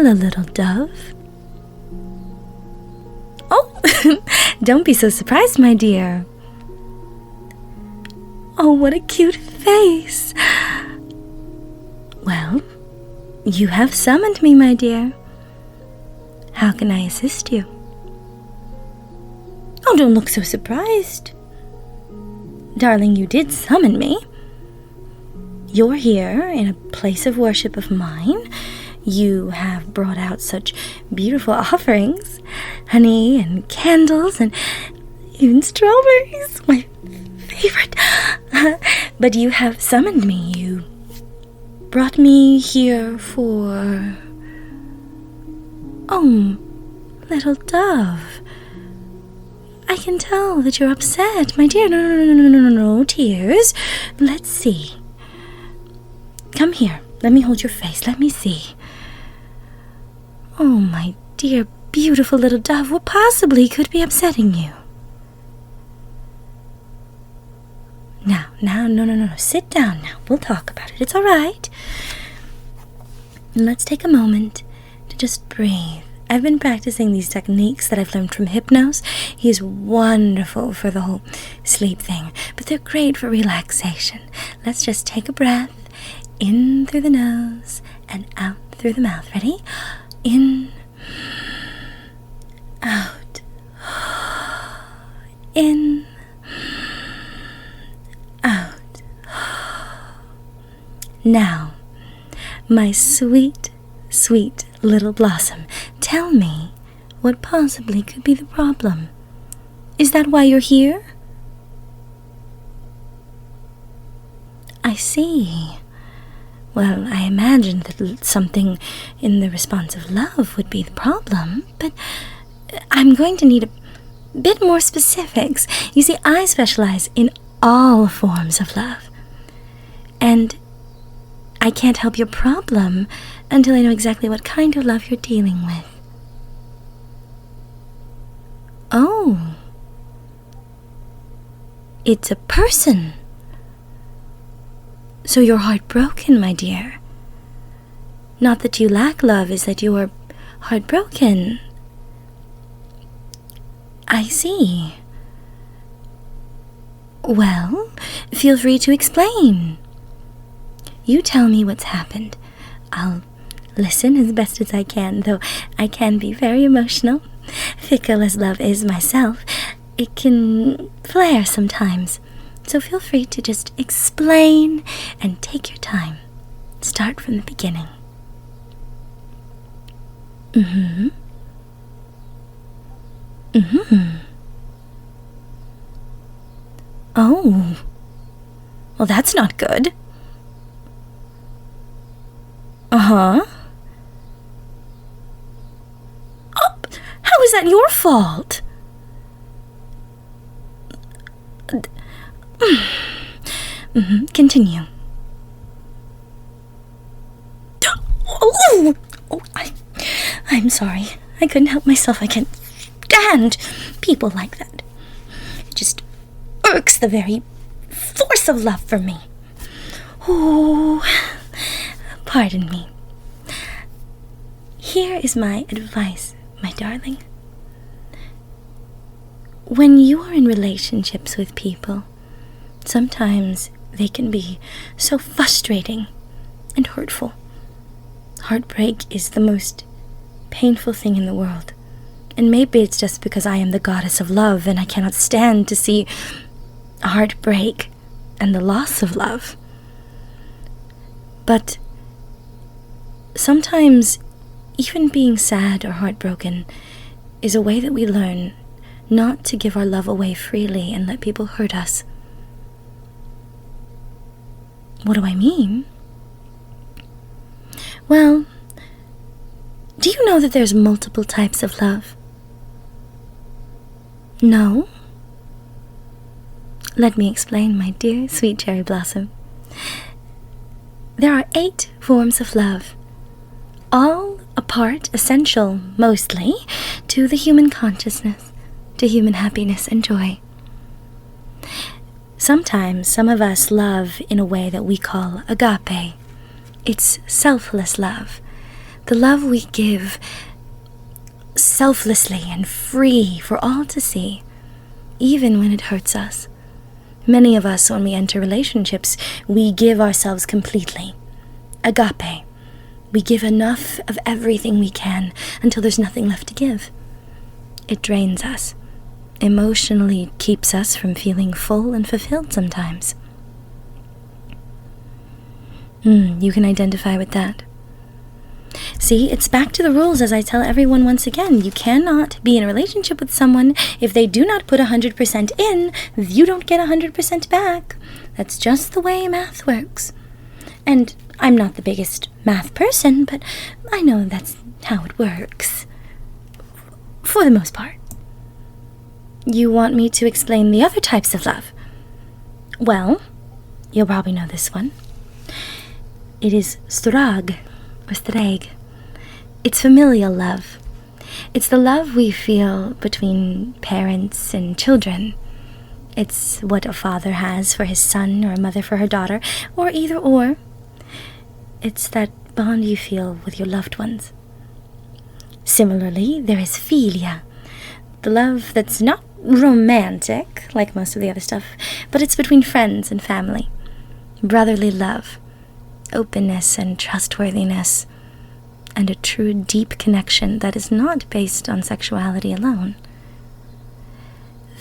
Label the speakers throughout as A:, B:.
A: Hello, little dove. Oh, don't be so surprised, my dear. Oh, what a cute face. Well, you have summoned me, my dear. How can I assist you? Oh, don't look so surprised. Darling, you did summon me. You're here in a place of worship of mine. You have brought out such beautiful offerings, honey and candles and even strawberries, my favorite. But you have summoned me. You brought me here for... Oh, little dove. I can tell that you're upset, my dear. No tears. Let's see. Come here. Let me hold your face. Let me see. Oh, my dear, beautiful little dove, what possibly could be upsetting you? Now, no. Sit down now. We'll talk about it. It's all right. And let's take a moment to just breathe. I've been practicing these techniques that I've learned from Hypnos. He's wonderful for the whole sleep thing, but they're great for relaxation. Let's just take a breath in through the nose and out through the mouth. Ready? In, out, in, out. Now, my sweet, sweet little blossom, tell me what possibly could be the problem. Is that why you're here? I see. Well, I imagined that something in the response of love would be the problem, but I'm going to need a bit more specifics. You see, I specialize in all forms of love, and I can't help your problem until I know exactly what kind of love you're dealing with. Oh, it's a person. So you're heartbroken, my dear. Not that you lack love, is that you're heartbroken. I see. Well, feel free to explain. You tell me what's happened. I'll listen as best as I can, though I can be very emotional. Fickle as love is myself, it can flare sometimes. So feel free to just explain and take your time. Start from the beginning. Oh, well, that's not good. Oh, how is that your fault? Continue. I'm sorry. I couldn't help myself. I can't stand people like that. It just irks the very force of love for me. Oh, pardon me. Here is my advice, my darling. When you are in relationships with people, sometimes they can be so frustrating and hurtful. Heartbreak is the most painful thing in the world. And maybe it's just because I am the goddess of love and I cannot stand to see heartbreak and the loss of love. But sometimes even being sad or heartbroken is a way that we learn not to give our love away freely and let people hurt us. What do I mean? Well, do you know that there's multiple types of love? No? Let me explain, my dear sweet cherry blossom. There are 8 forms of love, all a part, essential, mostly, to the human consciousness, to human happiness and joy. Sometimes some of us love in a way that we call agape. It's selfless love, The love we give selflessly and free for all to see, even when it hurts us. Many of us, when we enter relationships, we give ourselves completely. Agape. We give enough of everything we can until there's nothing left to give. It drains us. Emotionally keeps us from feeling full and fulfilled sometimes. You can identify with that. See, it's back to the rules, as I tell everyone once again. You cannot be in a relationship with someone if they do not put 100% in. You don't get 100% back. That's just the way math works. And I'm not the biggest math person, but I know that's how it works. For the most part. You want me to explain the other types of love? Well, you'll probably know this one. It is strag, or streg. It's familial love. It's the love we feel between parents and children. It's what a father has for his son, or a mother for her daughter, or either or. It's that bond you feel with your loved ones. Similarly, there is philia, the love that's not romantic, like most of the other stuff, but it's between friends and family. Brotherly love, openness and trustworthiness, and a true deep connection that is not based on sexuality alone.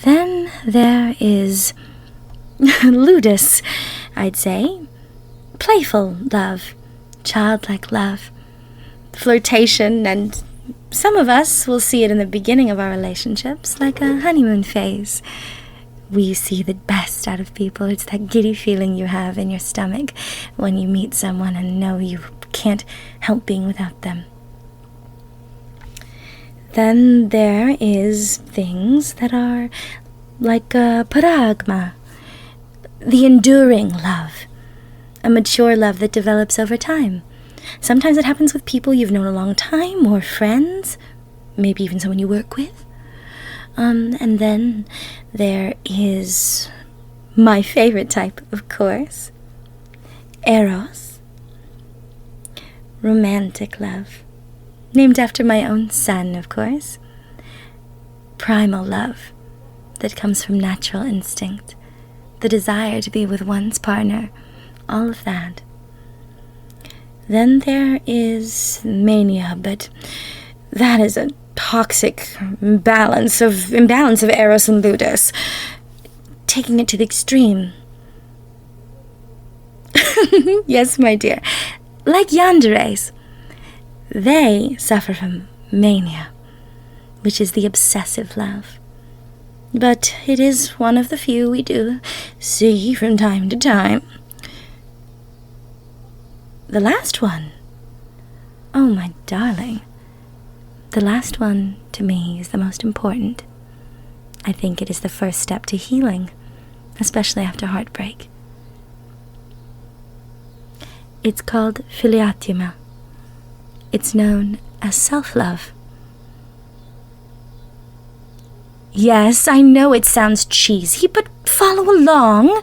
A: Then there is ludus, I'd say. Playful love, childlike love, flirtation, and some of us will see it in the beginning of our relationships, like a honeymoon phase. We see the best out of people. It's that giddy feeling you have in your stomach when you meet someone and know you can't help being without them. Then there is things that are like paragma, the enduring love, a mature love that develops over time. Sometimes it happens with people you've known a long time, or friends, maybe even someone you work with. And then there is my favorite type, of course, eros, romantic love, named after my own son, of course. Primal love that comes from natural instinct, the desire to be with one's partner, all of that. Then there is mania, but that is a toxic imbalance of eros and ludus, taking it to the extreme. Yes, my dear, like yanderes, they suffer from mania, which is the obsessive love. But it is one of the few we do see from time to time. The last one, oh my darling, the last one to me is the most important. I think it is the first step to healing, especially after heartbreak. It's called philiatima. It's known as self-love. Yes, I know it sounds cheesy, but follow along.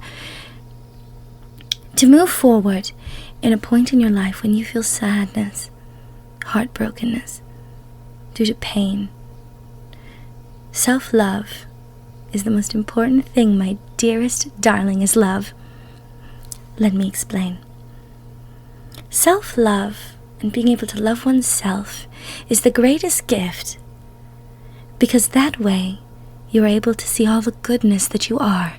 A: To move forward in a point in your life when you feel sadness, heartbrokenness, due to pain. Self-love is the most important thing, my dearest darling, is love. Let me explain. Self-love and being able to love oneself is the greatest gift, because that way you're able to see all the goodness that you are.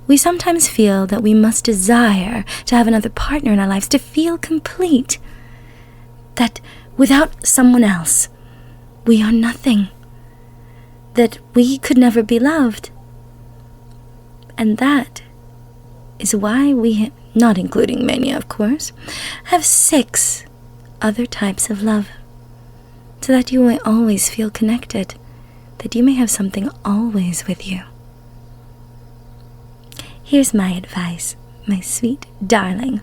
A: We sometimes feel that we must desire to have another partner in our lives to feel complete, that without someone else, we are nothing, that we could never be loved. And that is why we, not including mania, of course, have 6 other types of love, so that you may always feel connected, that you may have something always with you. Here's my advice, my sweet darling.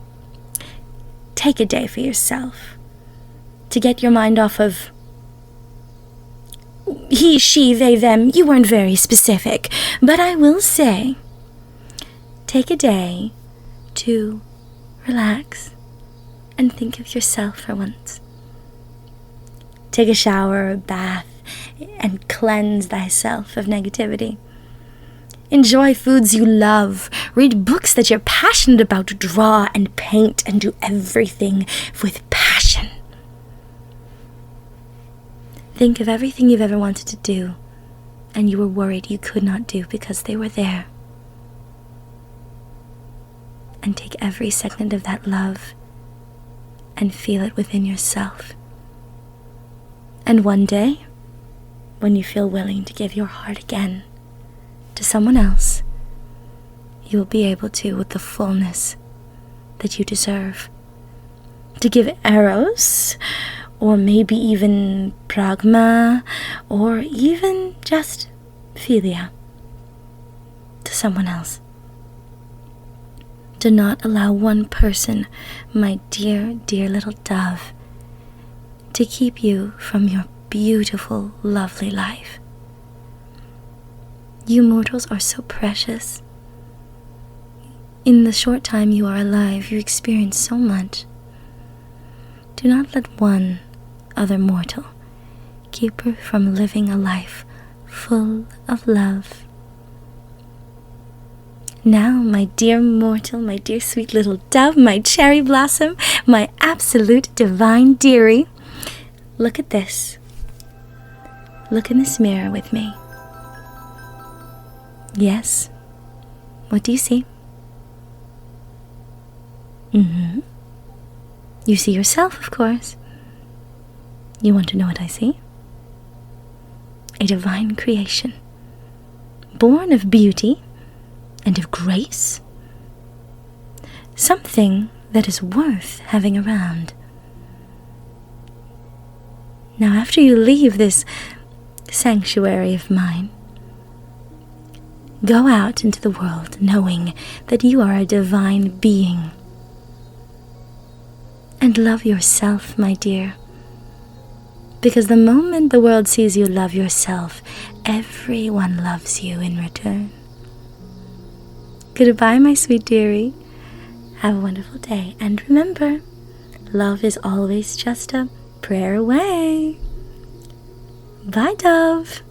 A: Take a day for yourself, to get your mind off of he, she, they, them. You weren't very specific, but I will say, take a day to relax and think of yourself for once. Take a shower or bath and cleanse thyself of negativity. Enjoy foods you love. Read books that you're passionate about. Draw and paint and do everything with passion. Think of everything you've ever wanted to do and you were worried you could not do because they were there. And take every second of that love and feel it within yourself. And one day, when you feel willing to give your heart again to someone else, you will be able to with the fullness that you deserve. To give eros, or maybe even pragma, or even just philia to someone else. Do not allow one person, my dear, dear little dove, to keep you from your beautiful, lovely life. You mortals are so precious. In the short time you are alive, you experience so much. Do not let one other mortal keep her from living a life full of love. Now, my dear mortal, my dear sweet little dove, my cherry blossom, my absolute divine dearie, look at this. Look in this mirror with me. Yes? What do you see? You see yourself, of course. You want to know what I see? A divine creation, born of beauty and of grace. Something that is worth having around. Now, after you leave this sanctuary of mine, go out into the world knowing that you are a divine being. And love yourself, my dear. Because the moment the world sees you love yourself, everyone loves you in return. Goodbye, my sweet dearie. Have a wonderful day. And remember, love is always just a prayer away. Bye, dove.